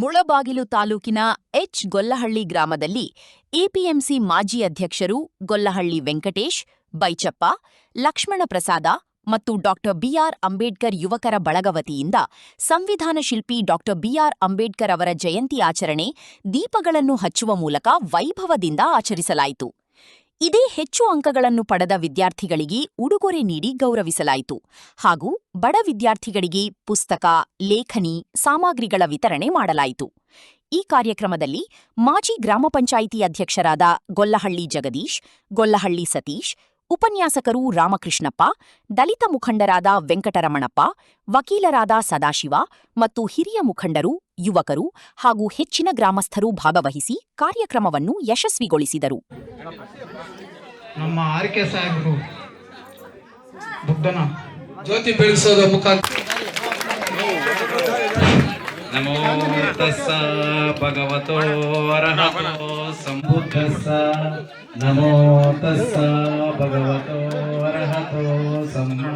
ಮುಳಬಾಗಿಲು ತಾಲೂಕಿನ ಗೊಲ್ಲಹಳ್ಳಿ ಗ್ರಾಮದಲ್ಲಿ ಎಪಿಎಂಸಿ ಮಾಜಿ ಅಧ್ಯಕ್ಷರು ಗೊಲ್ಲಹಳ್ಳಿ ವೆಂಕಟೇಶ್, ಬೈಚಪ್ಪ, ಲಕ್ಷ್ಮಣ ಪ್ರಸಾದ ಮತ್ತು ಡಾ ಬಿಆರ್ ಅಂಬೇಡ್ಕರ್ ಯುವಕರ ಬಳಗ ವತಿಯಿಂದ ಸಂವಿಧಾನ ಶಿಲ್ಪಿ ಡಾ ಬಿಆರ್ ಅಂಬೇಡ್ಕರ್ ಅವರ ಜಯಂತಿ ಆಚರಣೆ ದೀಪಗಳನ್ನು ಹಚ್ಚುವ ಮೂಲಕ ವೈಭವದಿಂದ ಆಚರಿಸಲಾಯಿತು. ಇದೇ ಹೆಚ್ಚು ಅಂಕಗಳನ್ನು ಪಡೆದ ವಿದ್ಯಾರ್ಥಿಗಳಿಗೆ ಉಡುಗೊರೆ ನೀಡಿ ಗೌರವಿಸಲಾಯಿತು ಹಾಗೂ ಬಡ ವಿದ್ಯಾರ್ಥಿಗಳಿಗೆ ಪುಸ್ತಕ, ಲೇಖನಿ, ಸಾಮಗ್ರಿಗಳ ವಿತರಣೆ ಮಾಡಲಾಯಿತು. ಈ ಕಾರ್ಯಕ್ರಮದಲ್ಲಿ ಮಾಜಿ ಗ್ರಾಮ ಪಂಚಾಯಿತಿ ಅಧ್ಯಕ್ಷರಾದ ಗೊಲ್ಲಹಳ್ಳಿ ಜಗದೀಶ್, ಗೊಲ್ಲಹಳ್ಳಿ ಸತೀಶ್, ಉಪನ್ಯಾಸಕರು ರಾಮಕೃಷ್ಣಪ್ಪ, ದಲಿತ ಮುಖಂಡರಾದ ವೆಂಕಟರಮಣಪ್ಪ, ವಕೀಲರಾದ ಸದಾಶಿವ ಮತ್ತು ಹಿರಿಯ ಮುಖಂಡರು, ಯುವಕರು ಹಾಗೂ ಹೆಚ್ಚಿನ ಗ್ರಾಮಸ್ಥರು ಭಾಗವಹಿಸಿ ಕಾರ್ಯಕ್ರಮವನ್ನು ಯಶಸ್ವಿಗೊಳಿಸಿದರು. ನಮ್ಮ ಆರ್ಕೆ ಸಾಹೇಬರು ಬುದ್ಧನ ಜ್ಯೋತಿ ಬೆಳೆಸೋದ ಮುಖಾಂತರ ನಮೋ ತಸ್ಸ ಭಗವತೋ ಅರಹತೋ ಸಂಬುದ್ಧಸ್ಸ ನಮೋ ತಸ್ಸ ಭಗವತೋ ಅರಹತೋ ಸಮ್ಮಾ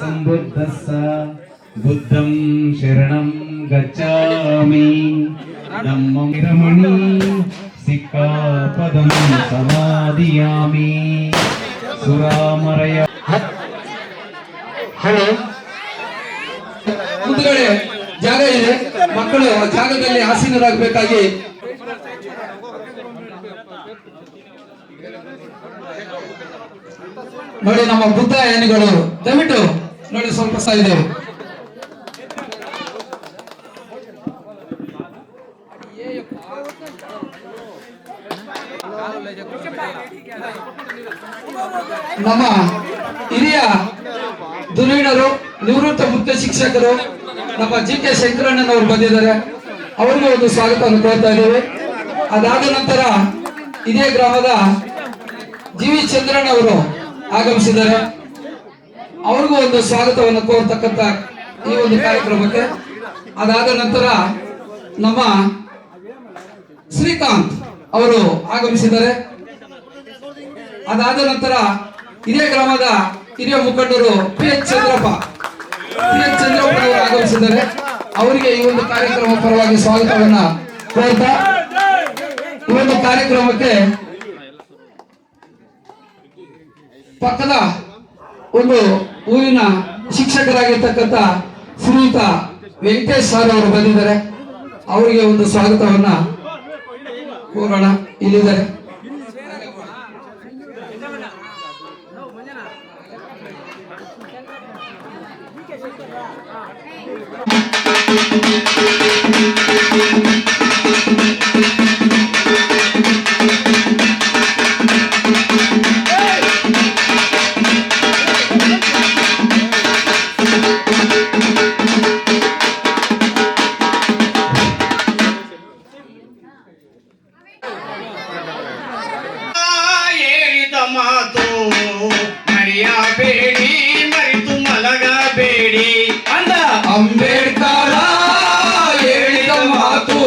ಸಂಬುದ್ಧಸ್ಸ ಬುದ್ಧಂ ಶರಣಂ ಗಚ್ಚಾಮಿ ನಮ್ಮಂ ರಮಣಿ ಸಿಕ್ಕಾಪದಂ ಸಮಾಧಿಯಾಮಿ ಸುರಾಮರಯ. ಹಲೋ, ಮುಂದುಗಡೆ ಜಾಗ ಇದೆ, ಮಕ್ಕಳು ಜಾಗದಲ್ಲಿ ಆಸೀನರಾಗಬೇಕಾಗಿ ನೋಡಿ. ನಮ್ಮ ಬುದ್ಧ ಯಾನಿಗಳು ದಯವಿಟ್ಟು ನೋಡಿ, ಸ್ವಲ್ಪ ಇದೆ. ನಮ್ಮ ಹಿರಿಯ ಧುರೀಣರು, ನಿವೃತ್ತ ಮುಖ್ಯ ಶಿಕ್ಷಕರು ನಮ್ಮ ಜಿ.ಕೆ. ಶಂಕರಣ್ಣನವರು ಬಂದಿದ್ದಾರೆ. ಅವರಿಗೂ ಒಂದು ಸ್ವಾಗತವನ್ನು ಕೋರ್ತಾ ಇದ್ದೇವೆ. ಅದಾದ ನಂತರ ಇದೇ ಗ್ರಾಮದ ಜಿ.ವಿ. ಚಂದ್ರಣ್ಣವರು ಆಗಮಿಸಿದ್ದಾರೆ. ಅವ್ರಿಗೂ ಒಂದು ಸ್ವಾಗತವನ್ನು ಕೋರ್ತಕ್ಕಂಥ ಈ ಒಂದು ಕಾರ್ಯಕ್ರಮಕ್ಕೆ. ಅದಾದ ನಂತರ ನಮ್ಮ ಶ್ರೀಕಾಂತ್ ಅವರು ಆಗಮಿಸಿದ್ದಾರೆ. ಅದಾದ ನಂತರ ಇದೇ ಗ್ರಾಮದ ಹಿರಿಯ ಮುಖಂಡರು ಪಿ.ಎಚ್. ಚಂದ್ರಪ್ಪನವರು ಆಗಮಿಸಿದ್ದಾರೆ. ಅವರಿಗೆ ಈ ಒಂದು ಕಾರ್ಯಕ್ರಮ ಪರವಾಗಿ ಸ್ವಾಗತವನ್ನ ಕೋರ್ತಾ, ಈ ಒಂದು ಕಾರ್ಯಕ್ರಮಕ್ಕೆ ಪಕ್ಕದ ಒಂದು ಊರಿನ ಶಿಕ್ಷಕರಾಗಿರ್ತಕ್ಕಂಥ ಶ್ರೀಯುತ ವೆಂಕಟೇಶ್ ಸರ್ ಅವರು ಬಂದಿದ್ದಾರೆ. ಅವರಿಗೆ ಒಂದು ಸ್ವಾಗತವನ್ನ ಕೋರೋಣ. ಇಲ್ಲಿದ್ದಾರೆ. ಮಾತು ಮರೆಯಬೇಡಿ, ಮರೆತು ಮಲಗಬೇಡಿ ಅಂದ ಅಂಬೇಡ್ಕರ ಹೇಳಿದ ಮಾತು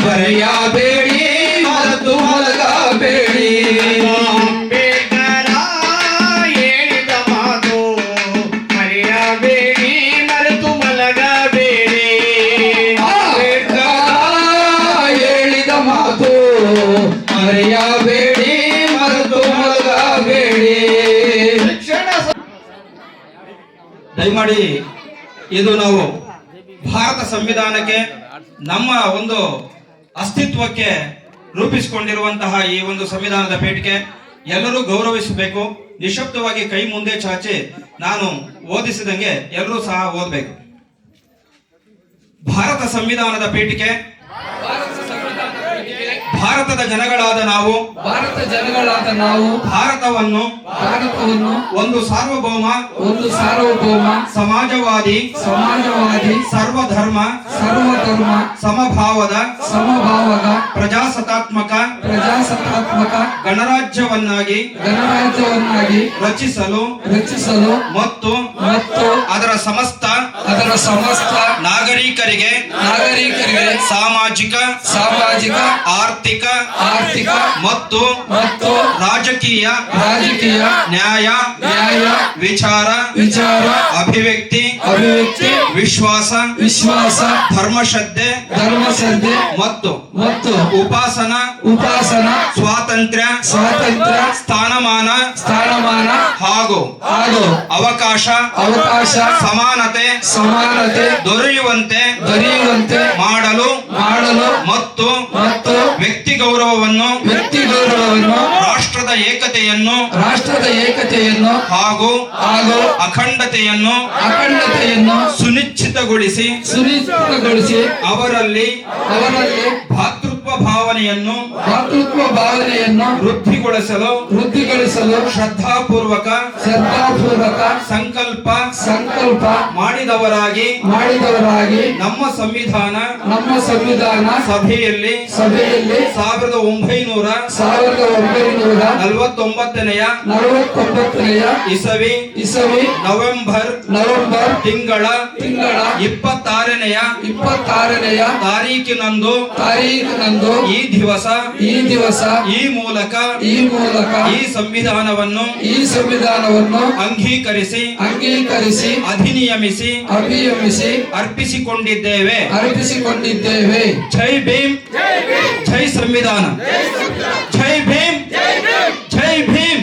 ಮರೆಯಬೇಡಿ, ಮರೆತು ಮಲಗಬೇಡಿ. ಅಂಬೇಡ್ಕರ ಹೇಳಿದ ಮಾತು ಮರೆಯಬೇಡಿ, ಮರೆತು ಮಲಗಬೇಡಿ. ಅಂಬೇಡ್ಕರ ಹೇಳಿದ ಮಾತು ಮರೆಯಬೇಡಿ, ದಯಮಾಡಿ ಇದು ನಾವು ಭಾರತ ಸಂವಿಧಾನಕ್ಕೆ, ನಮ್ಮ ಒಂದು ಅಸ್ತಿತ್ವಕ್ಕೆ ರೂಪಿಸಿಕೊಂಡಿರುವಂತಹ ಈ ಒಂದು ಸಂವಿಧಾನದ ಪೀಠಿಕೆ ಎಲ್ಲರೂ ಗೌರವಿಸಬೇಕು. ನಿಶಬ್ದವಾಗಿ ಕೈ ಮುಂದೆ ಚಾಚಿ ನಾನು ಓದಿಸಿದಂಗೆ ಎಲ್ಲರೂ ಸಹ ಓದಬೇಕು. ಭಾರತ ಸಂವಿಧಾನದ ಪೀಠಿಕೆ ಭಾರತದ ಜನಗಳಾದ ನಾವು ಭಾರತವನ್ನು ಒಂದು ಸಾರ್ವಭೌಮ ಸಮಾಜವಾದಿ ಸರ್ವಧರ್ಮ ಸಮಭಾವದ ಪ್ರಜಾಸತ್ತಾತ್ಮಕ ಗಣರಾಜ್ಯವನ್ನಾಗಿ ರಚಿಸಲು ಮತ್ತು ಅದರ ಸಮಸ್ತ ನಾಗರಿಕರಿಗೆ ಸಾಮಾಜಿಕ ಆರ್ಥಿಕ ಮತ್ತು ರಾಜಕೀಯ ನ್ಯಾಯ ವಿಚಾರ ಅಭಿವ್ಯಕ್ತಿ ವಿಶ್ವಾಸ ಧರ್ಮಶ್ರದ್ಧೆ ಮತ್ತು ಉಪಾಸನ ಸ್ವಾತಂತ್ರ್ಯ ಸ್ಥಾನಮಾನ ಹಾಗೂ ಅವಕಾಶ ಸಮಾನತೆ ದೊರೆಯುವಂತೆ ಮಾಡಲು ಮತ್ತು ವ್ಯಕ್ತಿ ಗೌರವವನ್ನು ರಾಷ್ಟ್ರದ ಏಕತೆಯನ್ನು ಹಾಗೂ ಅಖಂಡತೆಯನ್ನು ಸುನಿಶ್ಚಿತಗೊಳಿಸಿ ಅವರಲ್ಲಿ ಭಾತೃತ್ವ ಭಾವನೆಯನ್ನು ವೃದ್ಧಿಗೊಳಿಸಲು ಶ್ರದ್ಧಾಪೂರ್ವಕ ಸಂಕಲ್ಪ ಮಾಡಿದವರಾಗಿ ನಮ್ಮ ಸಂವಿಧಾನ ಸಭೆಯಲ್ಲಿ 1949ನೆಯ ಇಸವಿ ನವೆಂಬರ್ ತಿಂಗಳ 26ನೆಯ ತಾರೀಕಿನಂದು ಈ ದಿವಸ ಈ ಮೂಲಕ ಈ ಸಂವಿಧಾನವನ್ನು ಅಂಗೀಕರಿಸಿ ಅಧಿನಿಯಮಿಸಿ ಅರ್ಪಿಸಿಕೊಂಡಿದ್ದೇವೆ. ಜೈ ಭೀಮ್, ಜೈ ಸಂವಿಧಾನ. ಜೈ ಭೀಮ್, ಜೈ ಭೀಮ್,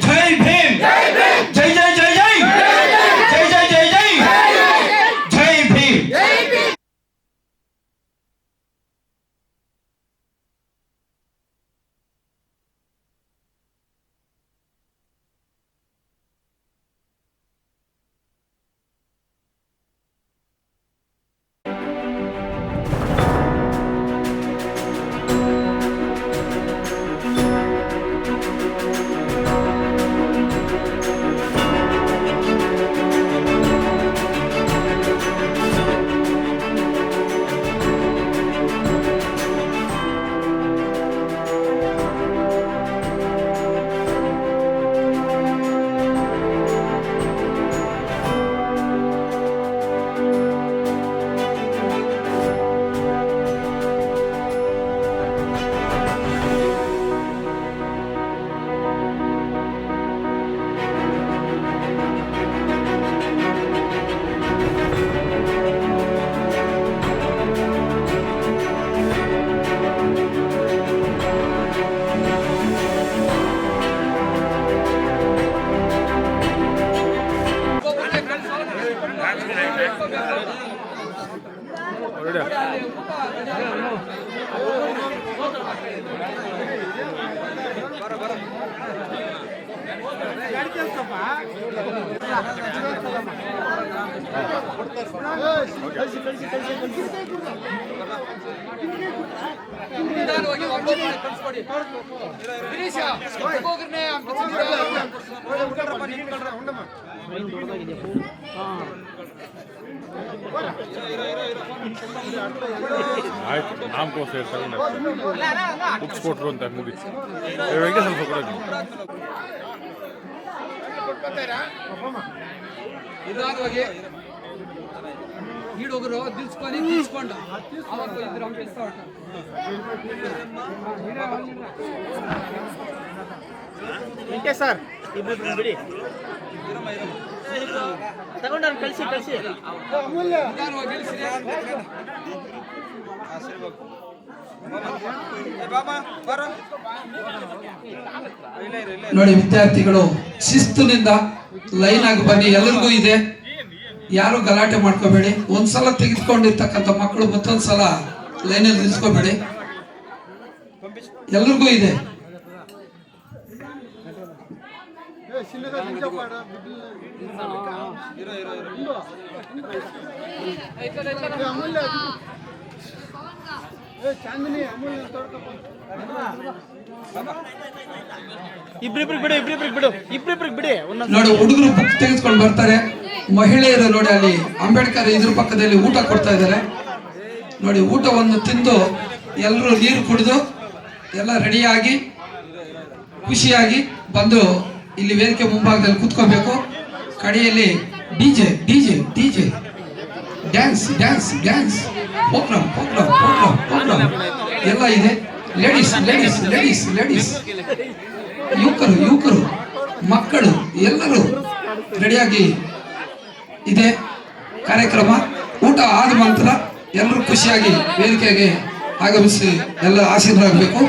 ಜೈ ಭೀಮ್, ಜೈ ಜೈ ಜೈ ಜೈ ಜೈ ಜೈ ಜೈ ಜೈ ಜೈ ಭೀಮ್. ಆಯ್ತು, ನಾಮಕೋಸ ಬುಕ್ಸ್ ಕೊಟ್ರು ಅಂತ ಮುಗಿತು. ಸ್ವಲ್ಪ ಕೊಡೋದು ನಿಧಾನವಾಗಿ ಈಡೋಗರು ನಿಲ್ಸ್ಕೊಂಡು ಅವತ್ತು ಇದ್ರ ಹಂಪಿಸ್ತಾ ಸರ್ ಇಬ್ಬರು ಬಿಡಿ ತಗೊಂಡು ಕಳಿಸಿ ನೋಡಿ ವಿದ್ಯಾರ್ಥಿಗಳು ಶಿಸ್ತುನಿಂದ ಲೈನ್ ಆಗಿ ಬನ್ನಿ. ಎಲ್ಲರಿಗೂ ಇದೆ, ಯಾರು ಗಲಾಟೆ ಮಾಡ್ಕೋಬೇಡಿ. ಒಂದ್ಸಲ ತೆಗೆದುಕೊಂಡಿರ್ತಕ್ಕಂಥ ಮಕ್ಕಳು ಮತ್ತೊಂದ್ಸಲ ಲೈನಲ್ಲಿ ನಿಲ್ಸ್ಕೋಬೇಡಿ. ಎಲ್ರಿಗೂ ಇದೆ. ನೋಡಿ, ಹುಡುಗರು ಬುಕ್ ತೆಗೆದುಕೊಂಡು ಬರ್ತಾರೆ, ಮಹಿಳೆಯರು ನೋಡಿ ಅಲ್ಲಿ ಅಂಬೇಡ್ಕರ್ ಇದ್ರ ಪಕ್ಕದಲ್ಲಿ ಊಟ ಕೊಡ್ತಾ ಇದ್ದಾರೆ. ನೋಡಿ, ಊಟವನ್ನು ತಿಂದು ಎಲ್ಲರೂ ನೀರು ಕುಡಿದು ಎಲ್ಲ ರೆಡಿಯಾಗಿ ಖುಷಿಯಾಗಿ ಬಂದು ಇಲ್ಲಿ ವೇದಿಕೆ ಮುಂಭಾಗದಲ್ಲಿ ಕೂತ್ಕೋಬೇಕು. ಕಡೆಯಲ್ಲಿ DJ DJ DJ dance dance dance programme programme ಎಲ್ಲ ಇದೆ. ಲೇಡೀಸ್ ಲೇಡೀಸ್ ಲೇಡೀಸ್ ಲೇಡೀಸ್ ಯುವಕರು ಮಕ್ಕಳು ಎಲ್ಲರೂ ರೆಡಿಯಾಗಿ ಇದೆ ಕಾರ್ಯಕ್ರಮ. ಊಟ ಆದ ನಂತರ ಎಲ್ಲರೂ ಖುಷಿಯಾಗಿ ವೇದಿಕೆಗೆ ಆಗಮಿಸಿ ಎಲ್ಲ ಆಶೀರ್ವಾದ ಆಗಬೇಕು.